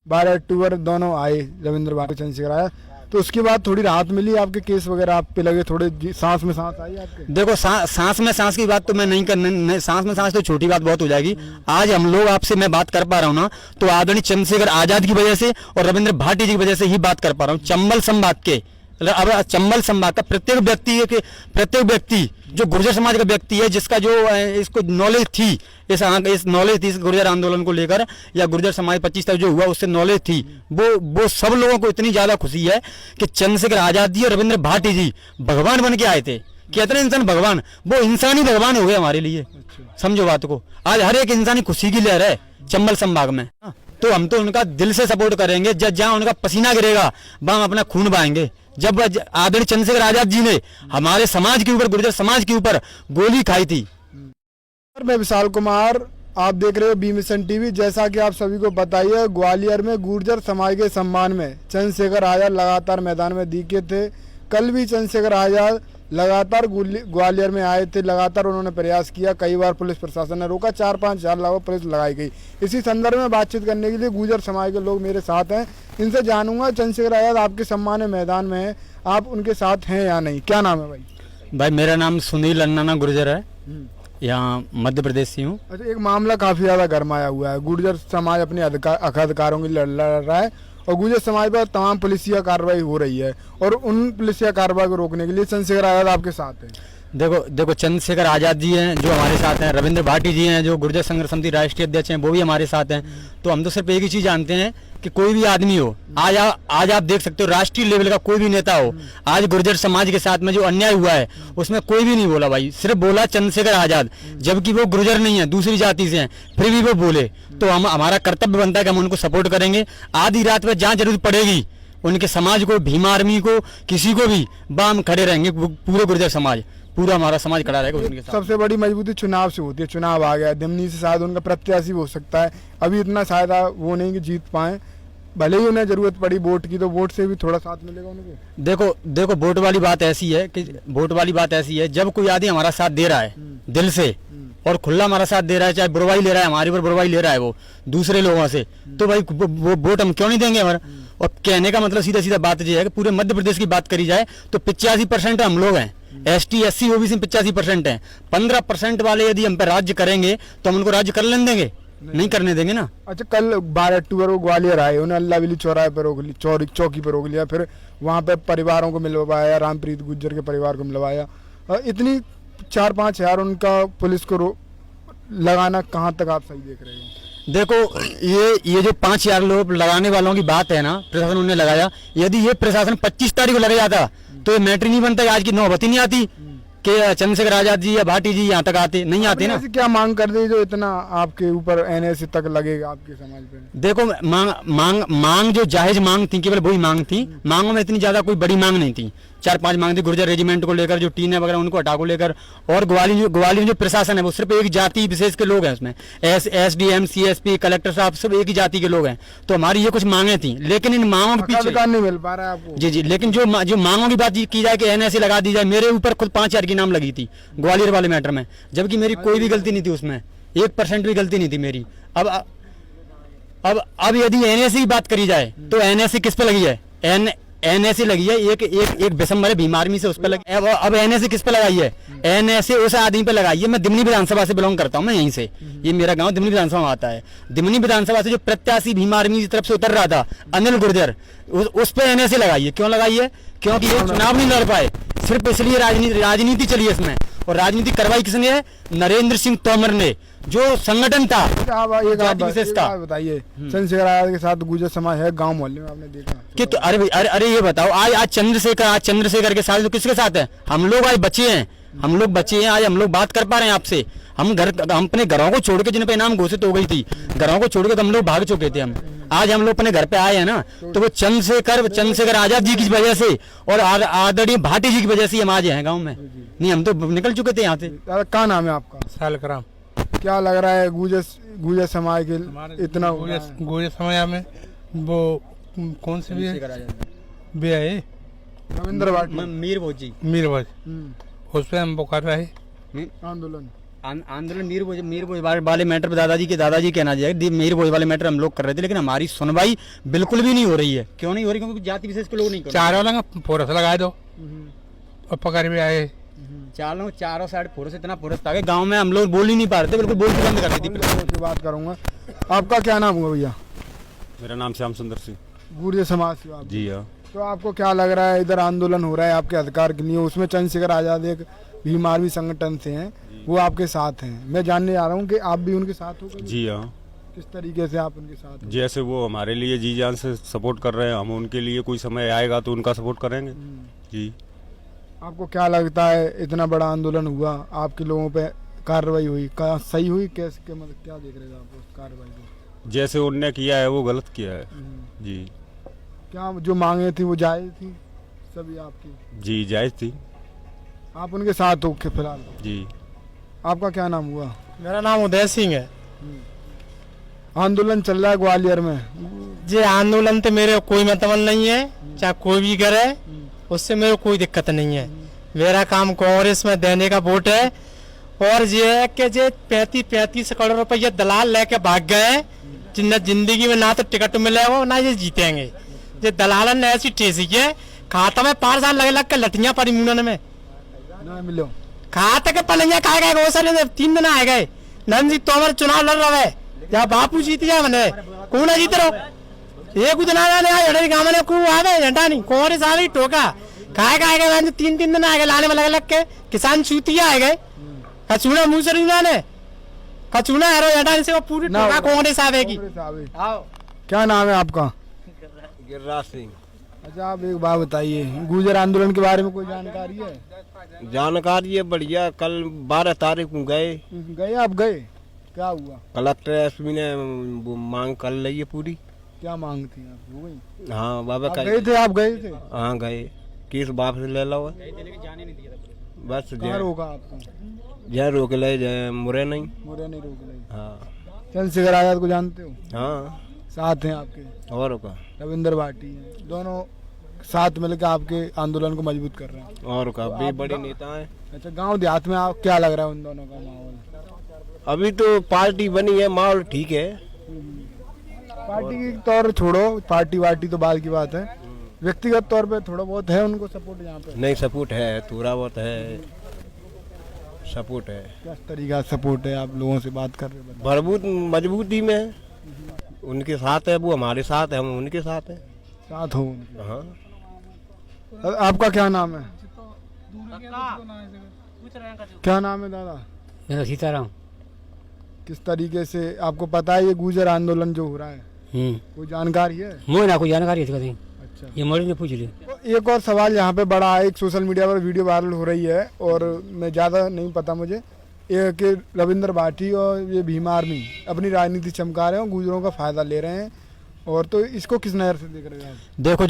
12 अक्टूबर दोनों आए रविंद्र भाटी चंद्रशेखर आजाद, तो उसके बाद थोड़ी राहत मिली आपके केस वगैरह आप पे लगे, थोड़े सांस में सांस आई आपके? देखो सांस में सांस की बात तो मैं नहीं करने, सांस में सांस तो छोटी बात बहुत हो जाएगी। आज हम लोग आपसे मैं बात कर पा रहा हूँ ना, तो आदरणीय चंद्रशेखर आजाद की वजह से और रविंद्र भाटी जी की वजह से ही बात कर पा रहा हूँ। चंबल संभाग के, अब चंबल संभाग का प्रत्येक व्यक्ति जो गुर्जर समाज का व्यक्ति है, जिसका जो इसको नॉलेज थी, इस नॉलेज थी इस गुर्जर आंदोलन को लेकर या गुर्जर समाज 25 तारीख जो हुआ उससे नॉलेज थी, वो सब लोगों को इतनी ज्यादा खुशी है कि चंद्रशेखर आजाद जी और रविंद्र भाटी जी भगवान बन के आए थे। कितने इंसान भगवान, वो इंसानी भगवान हो गए हमारे लिए। समझो बात को, आज हर एक इंसानी खुशी की लहर है चंबल संभाग में। तो हम तो उनका दिल से सपोर्ट करेंगे, जहाँ उनका पसीना गिरेगा वहां हम अपना खून बहाएंगे। जब आदरणीय चंद्रशेखर आजाद जी ने हमारे समाज के ऊपर, गुर्जर समाज के ऊपर गोली खाई थी। मैं विशाल कुमार, आप देख रहे हो बी मिशन टीवी। जैसा कि आप सभी को बताइए, ग्वालियर में गुर्जर समाज के सम्मान में चंद्रशेखर आजाद लगातार मैदान में दिखे थे। कल भी चंद्रशेखर आजाद लगातार ग्वालियर में आए थे, लगातार उन्होंने प्रयास किया, कई बार पुलिस प्रशासन ने रोका, 4-5 हजार लगभग पुलिस लगाई गई। इसी संदर्भ में बातचीत करने के लिए गुर्जर समाज के लोग मेरे साथ हैं, इनसे जानूंगा चंद्रशेखर आजाद आपके सम्मान में मैदान में है, आप उनके साथ हैं या नहीं? क्या नाम है भाई? भाई मेरा नाम सुनील अन्ना गुर्जर है, यहाँ मध्य प्रदेश से हूँ। अच्छा, एक मामला काफी ज्यादा गरमाया हुआ है, गुर्जर समाज अपने अधिकारों की लड़ रहा है और गुर्जर समाज पर तमाम पुलिसिया कार्रवाई हो रही है, और उन पुलिसिया कार्रवाई को रोकने के लिए चंद्रशेखर आजाद आपके साथ हैं। देखो चंद्रशेखर आजाद जी हैं जो हमारे साथ हैं, रविंद्र भाटी जी हैं जो गुर्जर संघर्ष समिति राष्ट्रीय अध्यक्ष हैं, वो भी हमारे साथ हैं। तो हम तो सिर्फ एक ही चीज जानते हैं कि कोई भी आदमी हो, आज आप देख सकते हो राष्ट्रीय लेवल का कोई भी नेता हो, आज गुर्जर समाज के साथ में जो अन्याय हुआ है उसमें कोई भी नहीं बोला भाई, सिर्फ बोला चंद्रशेखर आजाद, जबकि वो गुर्जर नहीं है, दूसरी जाति से हैं, फिर भी वो बोले। तो हमारा कर्तव्य बनता है कि हम उनको सपोर्ट करेंगे। आधी रात में जहाँ जरूरत पड़ेगी उनके समाज को, भीम आर्मी को, किसी को भी हम खड़े रहेंगे। पूरे गुर्जर समाज, पूरा हमारा समाज खड़ा रहेगा उनके साथ। सबसे बड़ी मजबूती चुनाव से होती है, चुनाव आ गया, दिमनी से शायद उनका प्रत्याशी हो सकता है, अभी इतना शायद वो नहीं कि जीत पाए, भले ही उन्हें जरूरत पड़ी वोट की, तो वोट से भी थोड़ा साथ मिलेगा उनको। देखो वोट वाली बात ऐसी है कि जब कोई आदमी हमारा साथ दे रहा है दिल से और खुला हमारा साथ दे रहा है, चाहे बुरवाई ले रहा है, हमारे ऊपर बुरवाई ले रहा है वो दूसरे लोगों से, तो भाई वो वोट हम क्यों नहीं देंगे हमारा। और कहने का मतलब सीधा सीधा बात ये है कि पूरे मध्य प्रदेश की बात करी जाए तो 85% हम लोग हैं, ST SC OBC में 85% हैं। 15% वाले यदि हम पे राज्य करेंगे तो हम उनको राज्य कर लेने देंगे? नहीं करने देंगे ना। अच्छा, कल 12 अक्टूबर को ग्वालियर आए, उन्हें अल्लाह बिली चौराहे पर रोक लिया, चौकी पर रोक लिया, फिर वहाँ पे परिवारों को मिलवाया, रामप्रीत गुर्जर के परिवार को मिलवाया, इतनी 4-5 हजार उनका पुलिस को लगाना कहाँ तक आप सही देख रहे हो? देखो ये जो 5 हजार लोग लगाने वालों की बात है ना, प्रशासन उन्हें लगाया, यदि ये प्रशासन 25 तारीख को लग जाता तो ये मैटर नहीं बनता, आज की नौबत ही नहीं आती कि चंद्रशेखर आजाद जी या भाटी जी यहाँ तक आते, नहीं आते ना। क्या मांग कर दी जो इतना आपके ऊपर NSA तक लगेगा आपके समाज पे? देखो मांग जो जायज मांग थी, केवल वही मांग थी, मांगों में इतनी ज्यादा कोई बड़ी मांग नहीं थी। 4-5 मांग थी, गुर्जर रेजिमेंट को लेकर, जो टीन है वगैरह उनको हटा को लेकर, और ग्वालियर जो प्रशासन है वो सिर्फ एक जाति विशेष के लोग हैं, उसमें SDM CSP कलेक्टर साहब सब एक ही जाति के लोग हैं। तो हमारी ये कुछ मांगे थी, लेकिन इन मांगों के पीछे नहीं मिल पा रहा है आपको। जी, लेकिन जो मांगों की बात की जाए कि NSA लगा दी जाए, मेरे ऊपर खुद 5 हजार की नाम लगी थी ग्वालियर वाले मैटर में, जबकि मेरी कोई भी गलती नहीं थी उसमें, 1% भी गलती नहीं थी मेरी। अब यदि NSA की बात करी जाए तो NSA किस पे लगी है? NSA लगी है एक बिसम्बर भीम आर्मी से, उस पर लगी। अब NSA किस पे लगाई है? NSA उस आदमी पे लगाई है। मैं दिमनी विधानसभा से बिलोंग करता हूँ, मैं यहीं से, ये मेरा गांव दिमनी विधानसभा में आता है। दिमनी विधानसभा से जो प्रत्याशी भीम आर्मी की तरफ से उतर रहा था अनिल गुर्जर, उस पे NSA लगाई है। क्यों लगाई है? क्योंकि ये चुनाव नहीं लड़ पाए, सिर्फ इसलिए राजनीति चली है इसमें। और राजनीति करवाई किसने है? नरेंद्र सिंह तोमर ने, जो संगठन था विशेष का। बताइए, चंद्रशेखर आजाद के साथ गुर्जर समाज है गांव मोहल्ले में, आपने देखा कि तो अरे ये बताओ, आज चंद्रशेखर के साथ, किसके साथ है? हम लोग आज बच्चे हैं, आज हम लोग बात कर पा रहे हैं आपसे। हम अपने घरों को छोड़ के, जिन पे इनाम घोषित हो गई थी, घरों को छोड़ के हम लोग भाग चुके थे। आज हम लोग अपने घर पे आए हैं ना, तो वो चंद्रशेखर आजाद जी की वजह से और आदरणीय भाटी जी की वजह से हम आज हैं गाँव में, नहीं हम तो निकल चुके थे यहाँ से। क्या नाम है आपका? सालकराम। क्या लग रहा है गुर्जर समाज के इतना गुर्जर समाज में वो कौन से भी है रविंद्र भाटी, मीरभोज उस पर हम वो कर रहे आंदोलन। आंदोलन मीर भोज वाले मैटर पे दादाजी कहना चाहिए मीर भोज वाले मैटर हम लोग कर रहे थे, लेकिन हमारी सुनवाई बिल्कुल भी नहीं हो रही है। क्यों नहीं हो रही? क्योंकि जाति विशेष के लोग नहीं कर रहे। चारों लगा फोरस लगा दो और पकड़ भी आए। चारों साइड फोरस, इतना फोरस था कि गांव में हम लोग बोल ही नहीं पा रहे थे, बिल्कुल बोल बंद कर दी थी। बात करूंगा। आपका क्या नाम हुआ भैया? मेरा नाम श्याम सुंदर सिंह। गुर्जर समाज से आप? जी हाँ। तो आपको क्या लग रहा है, इधर आंदोलन हो रहा है आपके अधिकार के लिए, उसमें चंद्रशेखर आजाद एक भीम आर्मी संगठन से हैं, वो आपके साथ हैं, मैं जानने जा रहा हूँ कि आप भी उनके साथ हो? जी हाँ। किस तरीके से आप उनके साथ हो? जैसे वो हमारे लिए जी जान से सपोर्ट कर रहे हैं, हम उनके लिए कोई समय आएगा तो उनका सपोर्ट करेंगे। जी। आपको क्या लगता है, इतना बड़ा आंदोलन हुआ, आपके लोगों पे कार्रवाई हुई, क्या सही हुई? कैसे के मतलब क्या देख रहे हो आप उस कार्रवाई को? जैसे उनने किया है वो गलत किया है। जी। क्या जो मांगे थी वो जायज थी सभी आपकी? जी जायज थी। आप उनके साथ हो के फिलहाल? जी। आपका क्या नाम हुआ? मेरा नाम उदय सिंह है। आंदोलन चल रहा है ग्वालियर में, जे आंदोलन तो मेरे कोई मतलब नहीं है, चाहे कोई भी करे, उससे मेरे कोई दिक्कत नहीं है। मेरा काम कांग्रेस में देने का वोट है, और ये है कि जे 35 करोड़ रुपये दलाल लेके भाग गए, जिन्हें जिंदगी में ना तो टिकट मिलेगा ना ये जीतेंगे। ये दलालन ने ऐसी ठेसी है, खाता में 5 साल लग के लठियां पड़ी मुंडन में ना मिलो खाते के पलंगिया खा गए, वो सारे 3 दिन आ गए। नंदजी तोमर चुनाव लड़ रहे है, या बापू जीत गया मैंने कौन जीत रहो एक गाँव में को आवे झंडा नहीं कांग्रेस आ गई टोका खाए खाए गए 3 दिन आ गए लाने में लग के किसान चूतिया आ गए कचूना मुंह से ने कचूना है झंडा से पूरी टोका कांग्रेस आवेगी। क्या नाम है आपका? गिरिराज सिंह। अच्छा, आप एक बात बताइए, गुर्जर आंदोलन के बारे में कोई जानकारी है? जानकारी है बढ़िया। कल 12 तारीख को गए। आप गए? क्या हुआ? कलेक्टर एसपी ने वो मांग कर ली है पूरी। क्या मांग थी आप? हो गई? हाँ बाबा गए थे? आप गए थे? हाँ गए। केस वापस ले लो बस। कहाँ रोका आपको? जहाँ रोक ले मुरे नहीं नहीं रोक ले। हाँ। चंद्रशेखर आजाद को जानते हो? हाँ साथ हैं आपके? और का रविंद्र भाटी हैं, दोनों साथ मिलकर आपके आंदोलन को मजबूत कर रहे हैं। और का भी बड़े नेता है। अच्छा, गांव देहात में आप क्या लग रहा है उन दोनों का माहौल? अभी तो पार्टी बनी है, माहौल ठीक है। पार्टी की तौर छोड़ो, पार्टी वार्टी तो बाद की बात है, व्यक्तिगत तौर पे थोड़ा बहुत है उनको सपोर्ट यहाँ पे? नहीं सपोर्ट है, थोड़ा बहुत है सपोर्ट है। किस तरीका सपोर्ट है? आप लोगों से बात कर रहे हैं? भरपूर मजबूती में है। उनके साथ है, वो हमारे साथ है, हम उनके साथ है। साथ हो उनके? हाँ। आपका क्या नाम है? क्या नाम है दादा? मेरा सीताराम। किस तरीके से आपको पता है ये गुर्जर आंदोलन जो हो रहा है, कोई जानकारी है? मुझे ना कोई जानकारी है कहीं। अच्छा, ये मोदी ने पूछ लिया। तो एक और सवाल यहाँ पे बड़ा है, एक सोशल मीडिया पर वीडियो वायरल हो रही है और मैं ज़्यादा नहीं पता मुझे, ये कि रविंद्र भाटी और ये भीम आर्मी अपनी राजनीति चमका रहे हैं और गुर्जरों का फायदा ले रहे हैं, और तो इसको किस नजर से देख रहे हैं? देखो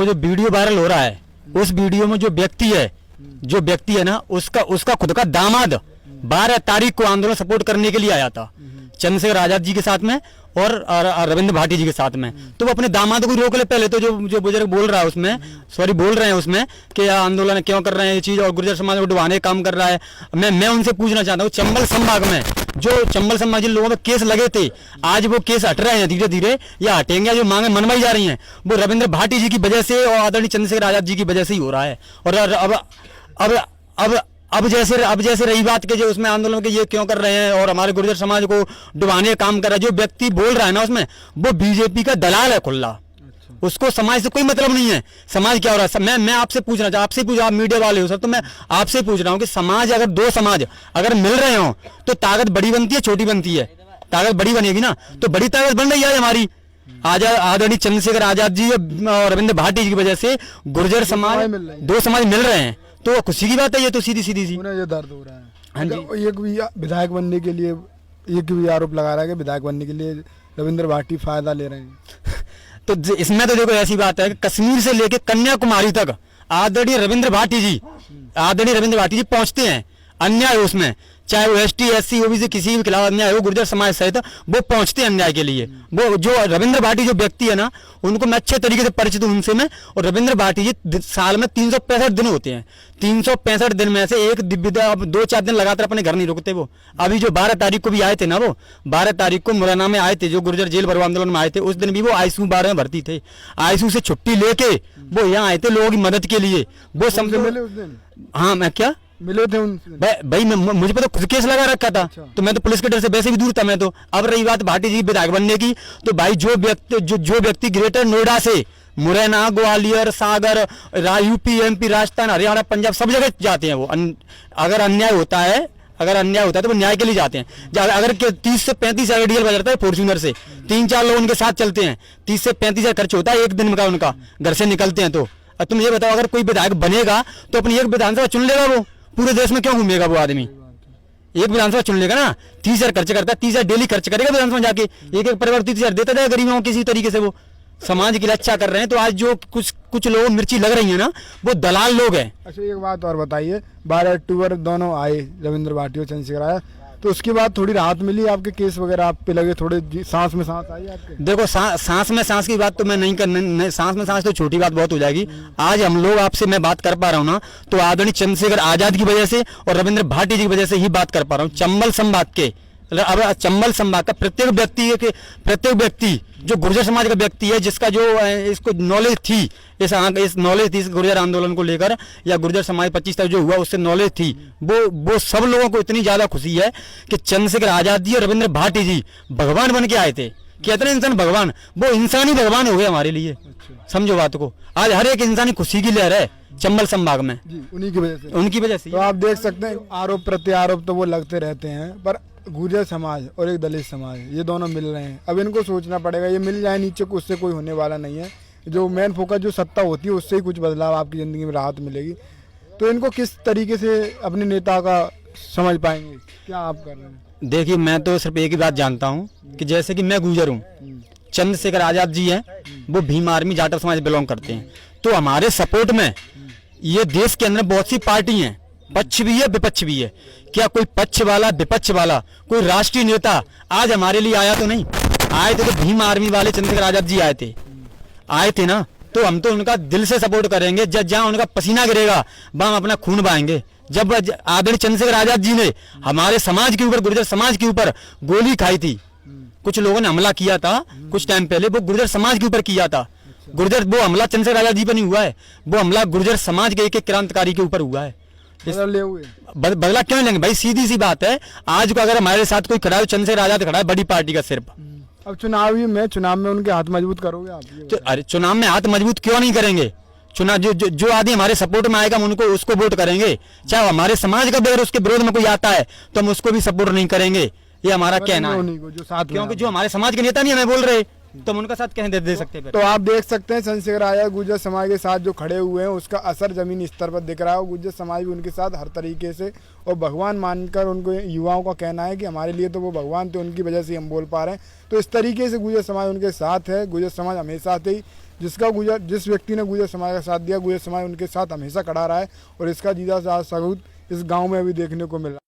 जो वीडियो वायरल हो रहा है, उस वीडियो में जो व्यक्ति है ना, उसका खुद का दामाद 12 तारीख को आंदोलन सपोर्ट करने के लिए आया था चंद्रशेखर आजाद जी के साथ में और रविंद्र भाटी जी के साथ में। तो वो अपने दामाद को रोक ले पहले तो, जो बुजुर्ग बोल रहा है उसमें, बोल रहे हैं उसमें कि आंदोलन क्यों कर रहे हैं ये चीज, और गुर्जर समाज को डुबाने का काम कर रहा है। मैं उनसे पूछना चाहता हूँ, चंबल संभाग में जो चंबल संभाग जिन लोगों पे केस लगे थे, आज वो केस हट रहे हैं धीरे धीरे, या हटेंगे? जो मांगे मनवाई जा रही हैं वो रविंद्र भाटी जी की वजह से और आदरणीय चंद्रशेखर आजाद जी की वजह से ही हो रहा है। और अब जैसे रही बात के जो उसमें आंदोलन के ये क्यों कर रहे हैं और हमारे गुर्जर समाज को डुबाने का काम कर रहा है, जो व्यक्ति बोल रहा है ना उसमें, वो बीजेपी का दलाल है खुल्ला। उसको समाज से कोई मतलब नहीं है। समाज क्या हो रहा है? मैं आपसे पूछना चाहता, आपसे पूछ, आप मीडिया वाले हो सर, तो मैं आपसे पूछ रहा हूँ कि समाज अगर दो समाज अगर मिल रहे हो तो ताकत बड़ी बनती है छोटी बनती है? ताकत बड़ी बनेगी ना, तो बड़ी ताकत बन रही है हमारी आदरणीय चंद्रशेखर आजाद जी और रविंद्र भाटी जी की वजह से गुर्जर समाज, दो समाज मिल रहे हैं, तो खुशी की बात है ये तो सीधी सी। उन्हें ये दर्द हो रहा है। हाँ जी। एक भी विधायक बनने के लिए एक भी आरोप लगा रहा है कि विधायक बनने के लिए रविंद्र भाटी फायदा ले रहे हैं। तो इसमें तो देखो ऐसी बात है कि कश्मीर से लेके कन्याकुमारी तक आदरणीय रविंद्र भाटी जी पहुंचते हैं, अन्याय उसमें चाहे वो ST SC OBC किसी भी खिलाफ अन्याय हो, गुर्जर समाज सहित वो पहुंचते हैं अन्याय के लिए। वो जो रविंद्र भाटी जो व्यक्ति है ना, उनको मैं अच्छे तरीके से परिचित हूं उनसे मैं। और रविंद्र भाटी जी साल में 365 दिन होते हैं, 365 दिन में से एक दिव्यता, अब 2-4 दिन लगातार अपने घर नहीं रुकते वो। अभी जो 12 तारीख को भी आए थे ना, वो 12 तारीख को मुरैना में आए थे, जो गुर्जर जेल भरो आंदोलन में आए थे, उस दिन भी वो ICU 12 में भर्ती थे। ICU से छुट्टी लेके वो यहाँ आए थे लोगों की मदद के लिए। वो उनसे मिले उस दिन? हाँ, मैं क्या मिले थे उनसे? भाई मुझे पता खुद केस लगा रखा था, तो मैं तो पुलिस के डर से वैसे भी दूर था मैं तो। अब रही बात भाटी जी विधायक बनने की, तो भाई जो व्यक्ति ग्रेटर नोएडा से मुरैना, ग्वालियर, सागर, UP MP, राजस्थान, हरियाणा, पंजाब सब जगह जाते हैं वो। अगर अन्याय होता है तो वो न्याय के लिए जाते हैं। अगर 30 से 35 हजार डीजल बजाता है फॉर्च्यूनर से, 3-4 लोग उनके साथ चलते हैं, 30 से 35 हजार खर्च होता है एक दिन का उनका, घर से निकलते हैं तो। अब तुम ये बताओ, अगर कोई विधायक बनेगा तो अपनी एक विधानसभा चुन लेगा वो? पूरे देश में क्यों घूमेगा वो आदमी? एक विधानसभा चुन लेगा ना, 30 हजार खर्च करता है, 30 हजार डेली खर्च करेगा विधानसभा जाके, एक परिवार 30 हजार देता जाएगा गरीबों को किसी तरीके से। वो समाज की रक्षा कर रहे हैं। तो आज जो कुछ लोग मिर्ची लग रही है ना, वो दलाल लोग हैं। अच्छा, एक बात और बताइए, 12 अक्टूबर दोनों आए, रविंद्र भाटी और चंद्रशेखर आया, तो उसके बाद थोड़ी राहत मिली? आपके केस वगैरह आप पे लगे, थोड़े सांस में सांस आई आपके? देखो सांस में सांस की बात तो मैं नहीं करने, सांस में सांस तो छोटी बात बहुत हो जाएगी। आज हम लोग आपसे मैं बात कर पा रहा हूँ ना, तो आदरणीय चंद्रशेखर आजाद की वजह से और रविंद्र भाटी जी की वजह से ही बात कर पा रहा हूँ। चंबल संभाग के, अब चंबल संभाग का प्रत्येक व्यक्ति जो गुर्जर समाज का व्यक्ति है, जिसका जो इसको नॉलेज थी, इस नॉलेज थी इस गुर्जर आंदोलन को लेकर, या गुर्जर समाज 25 तक जो हुआ उससे नॉलेज थी, वो सब लोगों को इतनी ज्यादा खुशी है कि चंद्रशेखर आजाद जी और रविंद्र भाटी जी भगवान बन के आए थे। कहते हैं इंसान भगवान, वो इंसान ही भगवान हो गए हमारे लिए। समझो बात को, आज हर एक इंसान खुशी की लहर है चंबल संभाग में, उन्हीं की वजह से। तो आप देख सकते हैं आरोप प्रत्यारोप तो वो लगते रहते हैं, पर गुर्जर समाज और एक दलित समाज ये दोनों मिल रहे हैं। अब इनको सोचना पड़ेगा, ये मिल जाए नीचे को, उससे कोई होने वाला नहीं है। जो मेन फोकस जो सत्ता होती है, उससे ही कुछ बदलाव आपकी ज़िंदगी में राहत मिलेगी। तो इनको किस तरीके से अपने नेता का समझ पाएंगे, क्या आप कर रहे हैं? देखिए, मैं तो सिर्फ एक ही बात जानता हूँ कि जैसे कि मैं गुर्जर हूँ, चंद्रशेखर आजाद जी हैं, वो भीम आर्मी जाटव समाज बिलोंग करते हैं, तो हमारे सपोर्ट में ये देश के अंदर बहुत सी पार्टी हैं, पक्ष भी है विपक्ष भी है। क्या कोई पक्ष वाला विपक्ष वाला कोई राष्ट्रीय नेता आज हमारे लिए आया तो नहीं? आए थे तो भीम आर्मी वाले चंद्रशेखर आजाद जी आए थे ना, तो हम तो उनका दिल से सपोर्ट करेंगे। जहाँ उनका पसीना गिरेगा वहां हम अपना खून बहाएंगे। जब आदरणीय चंद्रशेखर आजाद जी ने हमारे समाज के ऊपर, गुर्जर समाज के ऊपर गोली खाई थी, कुछ लोगों ने हमला किया था कुछ टाइम पहले, वो गुर्जर समाज के ऊपर किया था। वो हमला चंद्रशेखर आजाद जी पर नहीं हुआ है, वो हमला गुर्जर समाज के एक क्रांतिकारी के ऊपर हुआ है। बदला क्यों लेंगे भाई? सीधी सी बात है, आज को अगर हमारे साथ कोई खड़ा है, चंद्रशेखर आजाद खड़ा है, बड़ी पार्टी का सिर्फ। अब चुनाव में उनके हाथ मजबूत करोगे आप? अरे चुनाव में हाथ मजबूत क्यों नहीं करेंगे? चुनाव जो आदमी हमारे सपोर्ट में आएगा हम उनको उसको वोट करेंगे। चाहे हमारे समाज का अगर उसके विरोध में कोई आता है तो हम उसको भी सपोर्ट नहीं करेंगे, ये हमारा कहना है। क्योंकि जो हमारे समाज के नेता नहीं हमें बोल रहे, तो हम उनका साथ कैसे दे सकते हैं? तो आप देख सकते हैं चंद्रशेखर आजाद गुर्जर समाज के साथ जो खड़े हुए हैं, उसका असर जमीनी स्तर पर दिख रहा है। गुर्जर समाज भी उनके साथ हर तरीके से और भगवान मानकर, उनको युवाओं का कहना है कि हमारे लिए तो वो भगवान थे, उनकी वजह से हम बोल पा रहे हैं। तो इस तरीके से गुर्जर समाज उनके साथ है। गुर्जर समाज हमेशा से ही जिस व्यक्ति ने गुर्जर समाज का साथ दिया, गुर्जर समाज उनके साथ हमेशा खड़ा रहा है, और इसका जीता सबूत इस गाँव में भी देखने को मिला।